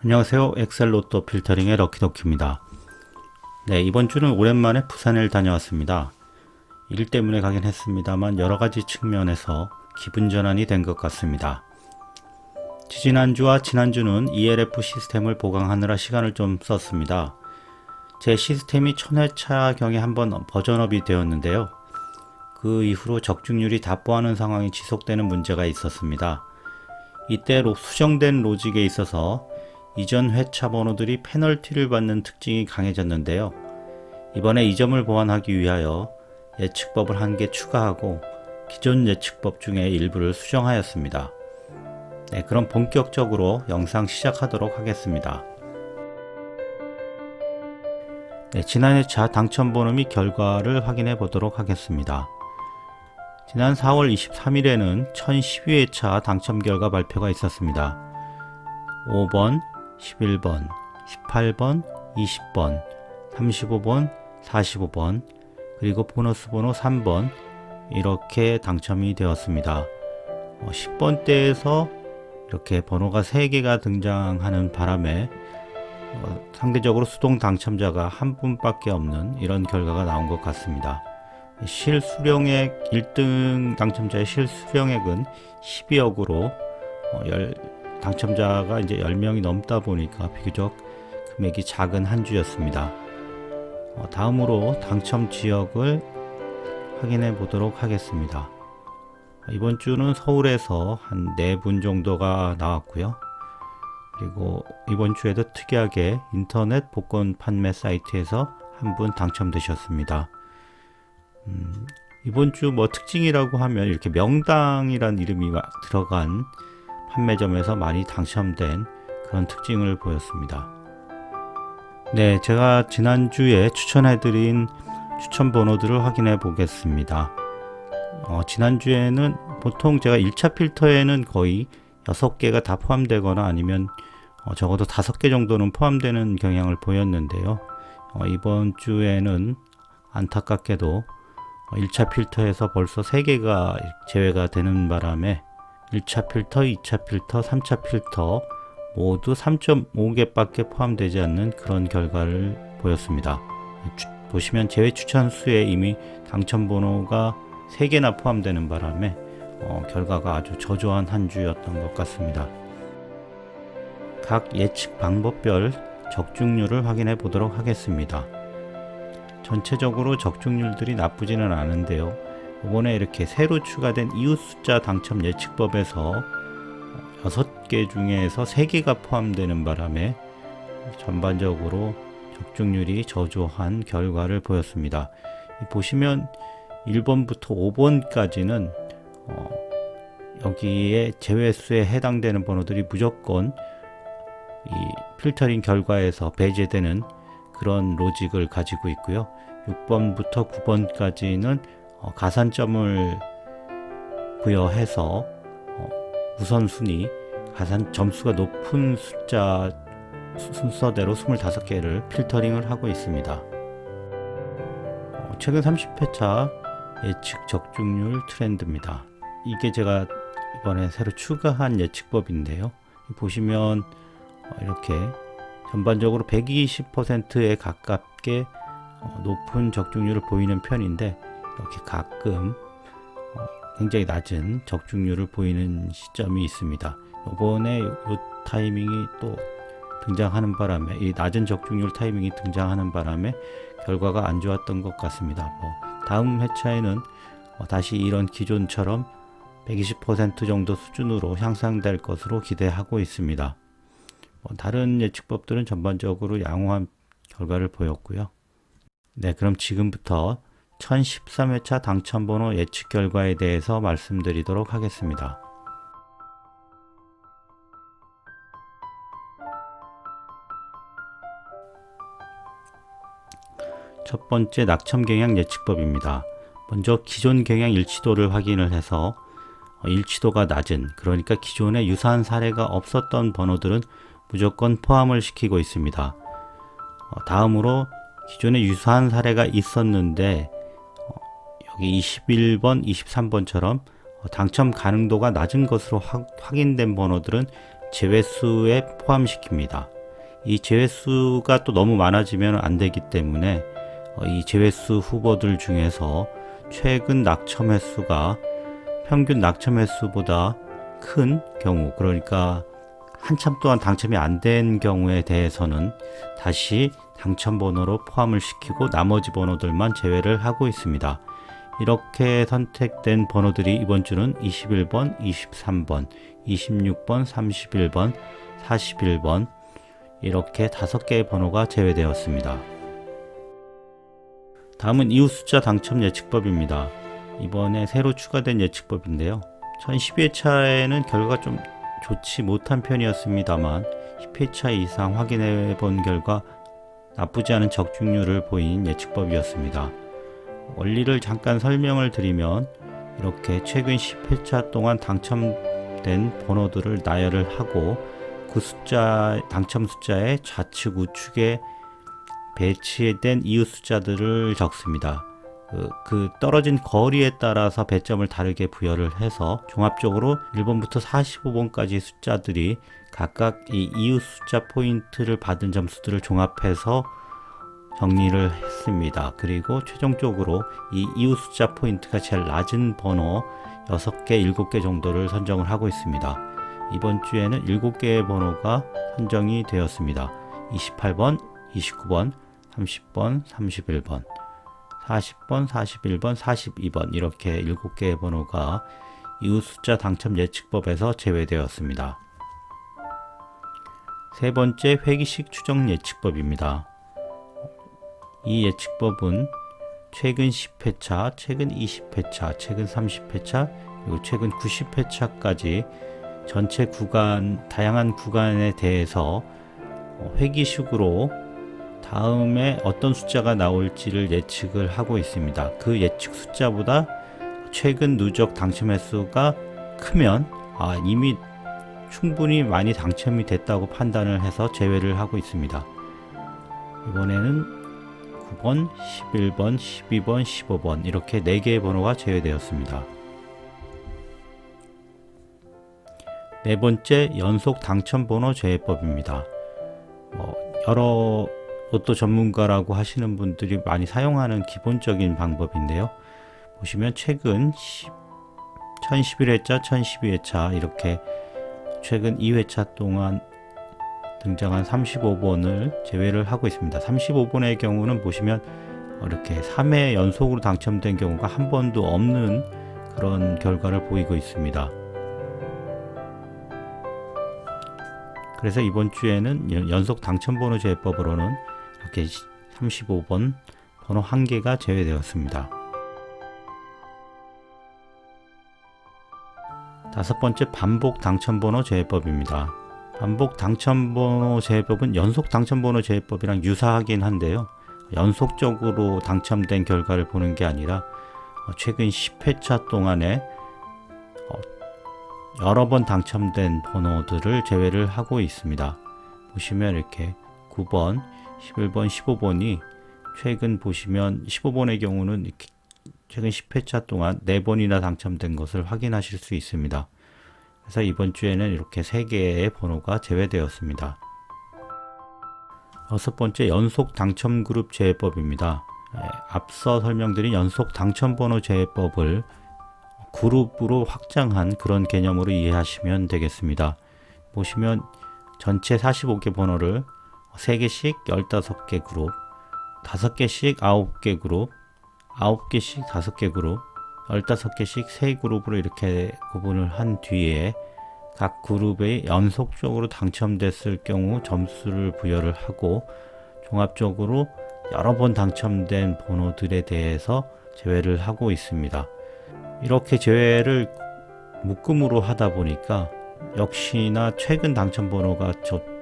안녕하세요. 엑셀 로또 필터링의 럭키도키입니다. 네, 이번 주는 오랜만에 부산을 다녀왔습니다. 일 때문에 가긴 했습니다만 여러가지 측면에서 기분 전환이 된 것 같습니다. 지지난주와 지난주는 ELF 시스템을 보강하느라 시간을 좀 썼습니다. 제 시스템이 1000회차경에 한번 버전업이 되었는데요. 그 이후로 적중률이 답보하는 상황이 지속되는 문제가 있었습니다. 이때 수정된 로직에 있어서 이전 회차 번호들이 페널티를 받는 특징이 강해졌는데요. 이번에 이 점을 보완하기 위하여 예측법을 한 개 추가하고 기존 예측법 중에 일부를 수정하였습니다. 네, 그럼 본격적으로 영상 시작하도록 하겠습니다. 네, 지난 회차 당첨 번호 및 결과를 확인해 보도록 하겠습니다. 지난 4월 23일에는 1012회차 당첨 결과 발표가 있었습니다. 5번, 11번, 18번, 20번, 35번, 45번, 그리고 보너스 번호 3번 이렇게 당첨이 되었습니다. 10번대에서 이렇게 번호가 3개가 등장하는 바람에 상대적으로 수동 당첨자가 한 분밖에 없는 이런 결과가 나온 것 같습니다. 실수령액 1등 당첨자의 실수령액은 12억으로 당첨자가 이제 10명이 넘다 보니까 비교적 금액이 작은 한 주였습니다. 다음으로 당첨 지역을 확인해 보도록 하겠습니다. 이번 주는 서울에서 한 4분 정도가 나왔고요. 그리고 이번 주에도 특이하게 인터넷 복권 판매 사이트에서 한 분 당첨되셨습니다. 이번 주 특징이라고 하면 이렇게 명당이란 이름이 들어간 판매점에서 많이 당첨된 그런 특징을 보였습니다. 네, 제가 지난주에 추천해드린 추천 번호들을 확인해 보겠습니다. 지난주에는 보통 제가 1차 필터에는 거의 6개가 다 포함되거나 아니면 적어도 5개 정도는 포함되는 경향을 보였는데요. 이번 주에는 안타깝게도 1차 필터에서 벌써 3개가 제외가 되는 바람에 1차 필터, 2차 필터, 3차 필터 모두 3.5개밖에 포함되지 않는 그런 결과를 보였습니다. 보시면 제외 추천 수에 이미 당첨 번호가 3개나 포함되는 바람에 결과가 아주 저조한 한 주였던 것 같습니다. 각 예측 방법별 적중률을 확인해 보도록 하겠습니다. 전체적으로 적중률들이 나쁘지는 않은데요. 이번에 이렇게 새로 추가된 이웃 숫자 당첨 예측법에서 6개 중에서 3개가 포함되는 바람에 전반적으로 적중률이 저조한 결과를 보였습니다. 보시면 1번부터 5번까지는 여기에 제외수에 해당되는 번호들이 무조건 이 필터링 결과에서 배제되는 그런 로직을 가지고 있고요. 6번부터 9번까지는 가산점을 부여해서 우선순위 가산 점수가 높은 숫자 순서대로 25개를 필터링을 하고 있습니다. 최근 30회차 예측 적중률 트렌드입니다. 이게 제가 이번에 새로 추가한 예측법인데요. 보시면 이렇게 전반적으로 120%에 가깝게 높은 적중률을 보이는 편인데 이렇게 가끔 굉장히 낮은 적중률을 보이는 시점이 있습니다. 이번에 이 타이밍이 또 등장하는 바람에 이 낮은 적중률 타이밍이 등장하는 바람에 결과가 안 좋았던 것 같습니다. 다음 회차에는 다시 이런 기존처럼 120% 정도 수준으로 향상될 것으로 기대하고 있습니다. 다른 예측법들은 전반적으로 양호한 결과를 보였고요. 네, 그럼 지금부터 1013회차 당첨번호 예측 결과에 대해서 말씀드리도록 하겠습니다. 첫 번째 낙첨 경향 예측법입니다. 먼저 기존 경향 일치도를 확인을 해서 일치도가 낮은, 그러니까 기존에 유사한 사례가 없었던 번호들은 무조건 포함을 시키고 있습니다. 다음으로 기존에 유사한 사례가 있었는데 여기 21번, 23번처럼 당첨 가능도가 낮은 것으로 확인된 번호들은 제외수에 포함시킵니다. 이 제외수가 또 너무 많아지면 안 되기 때문에 이 제외수 후보들 중에서 최근 낙첨 횟수가 평균 낙첨 횟수보다 큰 경우, 그러니까 한참 동안 당첨이 안 된 경우에 대해서는 다시 당첨 번호로 포함을 시키고 나머지 번호들만 제외를 하고 있습니다. 이렇게 선택된 번호들이 이번 주는 21번, 23번, 26번, 31번, 41번 이렇게 5개의 번호가 제외되었습니다. 다음은 이웃 숫자 당첨 예측법입니다. 이번에 새로 추가된 예측법인데요. 1012회차에는 결과가 좀 좋지 못한 편이었습니다만 10회차 이상 확인해 본 결과 나쁘지 않은 적중률을 보인 예측법이었습니다. 원리를 잠깐 설명을 드리면 이렇게 최근 10회차 동안 당첨된 번호들을 나열을 하고 그 숫자, 당첨 숫자의 좌측 우측에 배치된 이웃 숫자들을 적습니다. 그 떨어진 거리에 따라서 배점을 다르게 부여를 해서 종합적으로 1번부터 45번까지 숫자들이 각각 이 이웃 숫자 포인트를 받은 점수들을 종합해서 정리를 했습니다. 그리고 최종적으로 이 이웃 숫자 포인트가 제일 낮은 번호 6개, 7개 정도를 선정을 하고 있습니다. 이번 주에는 7개의 번호가 선정이 되었습니다. 28번, 29번, 30번, 31번, 40번, 41번, 42번 이렇게 7개의 번호가 이웃 숫자 당첨 예측법에서 제외되었습니다. 세 번째, 회기식 추정 예측법입니다. 이 예측법은 최근 10회차, 최근 20회차, 최근 30회차, 그리고 최근 90회차까지 전체 구간, 다양한 구간에 대해서 회기식으로 다음에 어떤 숫자가 나올지를 예측을 하고 있습니다. 그 예측 숫자보다 최근 누적 당첨 횟수가 크면 이미 충분히 많이 당첨이 됐다고 판단을 해서 제외를 하고 있습니다. 이번에는 9번, 11번, 12번, 15번 이렇게 4개의 번호가 제외되었습니다. 네 번째, 연속 당첨 번호 제외법입니다. 여러 로또 전문가라고 하시는 분들이 많이 사용하는 기본적인 방법인데요. 보시면 최근 1011회차, 1012회차 이렇게 최근 2회차 동안 등장한 35번을 제외를 하고 있습니다. 35번의 경우는 보시면 이렇게 3회 연속으로 당첨된 경우가 한 번도 없는 그런 결과를 보이고 있습니다. 그래서 이번 주에는 연속 당첨번호 제외법으로는 이렇게 35번 번호 1개가 제외되었습니다. 다섯 번째, 반복 당첨번호 제외법입니다. 반복 당첨번호 제외법은 연속 당첨번호 제외법이랑 유사하긴 한데요. 연속적으로 당첨된 결과를 보는 게 아니라 최근 10회차 동안에 여러 번 당첨된 번호들을 제외를 하고 있습니다. 보시면 이렇게 9번, 11번, 15번이 최근 보시면 15번의 경우는 이렇게 최근 10회차 동안 4번이나 당첨된 것을 확인하실 수 있습니다. 그래서 이번 주에는 이렇게 3개의 번호가 제외되었습니다. 여섯 번째, 연속 당첨 그룹 제외법입니다. 앞서 설명드린 연속 당첨 번호 제외법을 그룹으로 확장한 그런 개념으로 이해하시면 되겠습니다. 보시면 전체 45개 번호를 3개씩 15개 그룹, 5개씩 9개 그룹, 9개씩 5개 그룹, 15개씩 3그룹으로 이렇게 구분을 한 뒤에 각 그룹에 연속적으로 당첨됐을 경우 점수를 부여를 하고 종합적으로 여러 번 당첨된 번호들에 대해서 제외를 하고 있습니다. 이렇게 제외를 묶음으로 하다 보니까 역시나 최근 당첨 번호가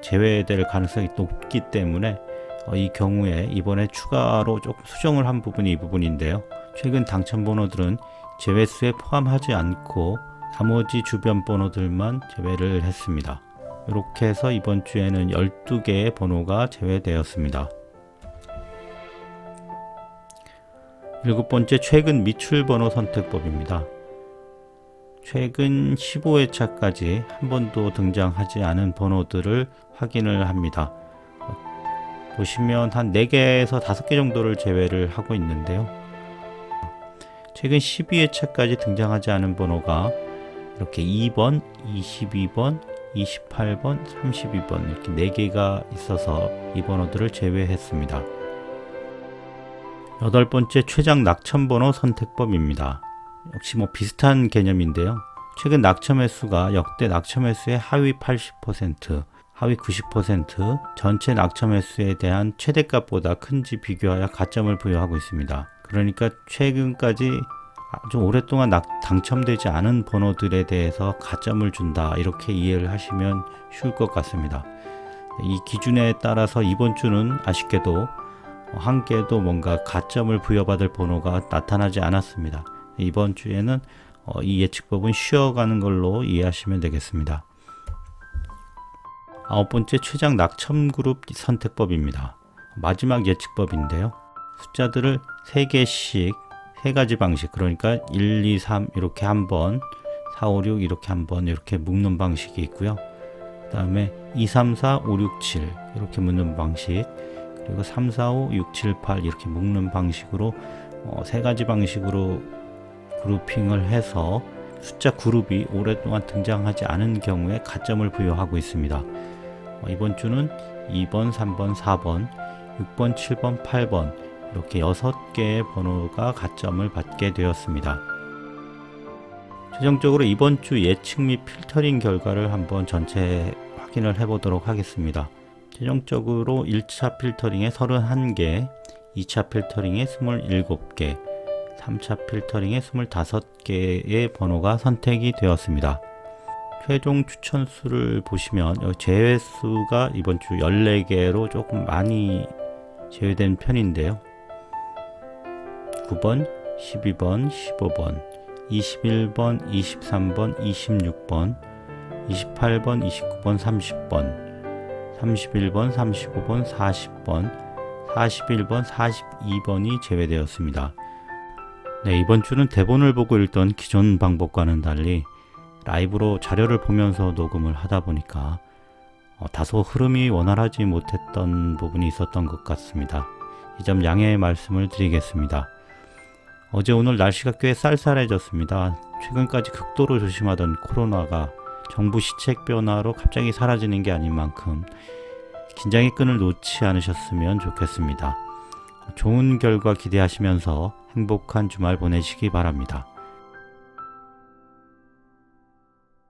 제외될 가능성이 높기 때문에 이 경우에 이번에 추가로 조금 수정을 한 부분이 이 부분인데요. 최근 당첨 번호들은 제외수에 포함하지 않고 나머지 주변 번호들만 제외를 했습니다. 이렇게 해서 이번 주에는 12개의 번호가 제외되었습니다. 일곱 번째, 최근 미출 번호 선택법입니다. 최근 15회차까지 한 번도 등장하지 않은 번호들을 확인을 합니다. 보시면 한 4개에서 5개 정도를 제외를 하고 있는데요. 최근 12회차까지 등장하지 않은 번호가 이렇게 2번, 22번, 28번, 32번 이렇게 4개가 있어서 이 번호들을 제외했습니다. 8번째 최장 낙첨번호 선택법입니다. 역시 비슷한 개념인데요. 최근 낙첨 횟수가 역대 낙첨 횟수의 하위 80%, 하위 90%, 전체 낙첨 횟수에 대한 최대값보다 큰지 비교하여 가점을 부여하고 있습니다. 그러니까 최근까지 아주 오랫동안 당첨되지 않은 번호들에 대해서 가점을 준다, 이렇게 이해를 하시면 쉬울 것 같습니다. 이 기준에 따라서 이번 주는 아쉽게도 한 개도 뭔가 가점을 부여받을 번호가 나타나지 않았습니다. 이번 주에는 이 예측법은 쉬어가는 걸로 이해하시면 되겠습니다. 9번째 최장 낙첨 그룹 선택법입니다. 마지막 예측법인데요. 숫자들을 3개씩 3가지 방식, 그러니까 1, 2, 3 이렇게 한 번, 4, 5, 6 이렇게 한 번 이렇게 묶는 방식이 있고요. 그 다음에 2, 3, 4, 5, 6, 7 이렇게 묶는 방식, 그리고 3, 4, 5, 6, 7, 8 이렇게 묶는 방식으로 3가지 방식으로 그룹핑을 해서 숫자 그룹이 오랫동안 등장하지 않은 경우에 가점을 부여하고 있습니다. 이번 주는 2번, 3번, 4번, 6번, 7번, 8번 이렇게 6개의 번호가 가점을 받게 되었습니다. 최종적으로 이번 주 예측 및 필터링 결과를 한번 전체 확인을 해보도록 하겠습니다. 최종적으로 1차 필터링에 31개, 2차 필터링에 27개, 3차 필터링에 25개의 번호가 선택이 되었습니다. 최종 추천수를 보시면 제외수가 이번 주 14개로 조금 많이 제외된 편인데요. 9번, 12번, 15번, 21번, 23번, 26번, 28번, 29번, 30번, 31번, 35번, 40번, 41번, 42번이 제외되었습니다. 네, 이번 주는 대본을 보고 읽던 기존 방법과는 달리 라이브로 자료를 보면서 녹음을 하다 보니까 다소 흐름이 원활하지 못했던 부분이 있었던 것 같습니다. 이 점 양해의 말씀을 드리겠습니다. 어제 오늘 날씨가 꽤 쌀쌀해졌습니다. 최근까지 극도로 조심하던 코로나가 정부 시책 변화로 갑자기 사라지는 게 아닌 만큼 긴장의 끈을 놓지 않으셨으면 좋겠습니다. 좋은 결과 기대하시면서 행복한 주말 보내시기 바랍니다.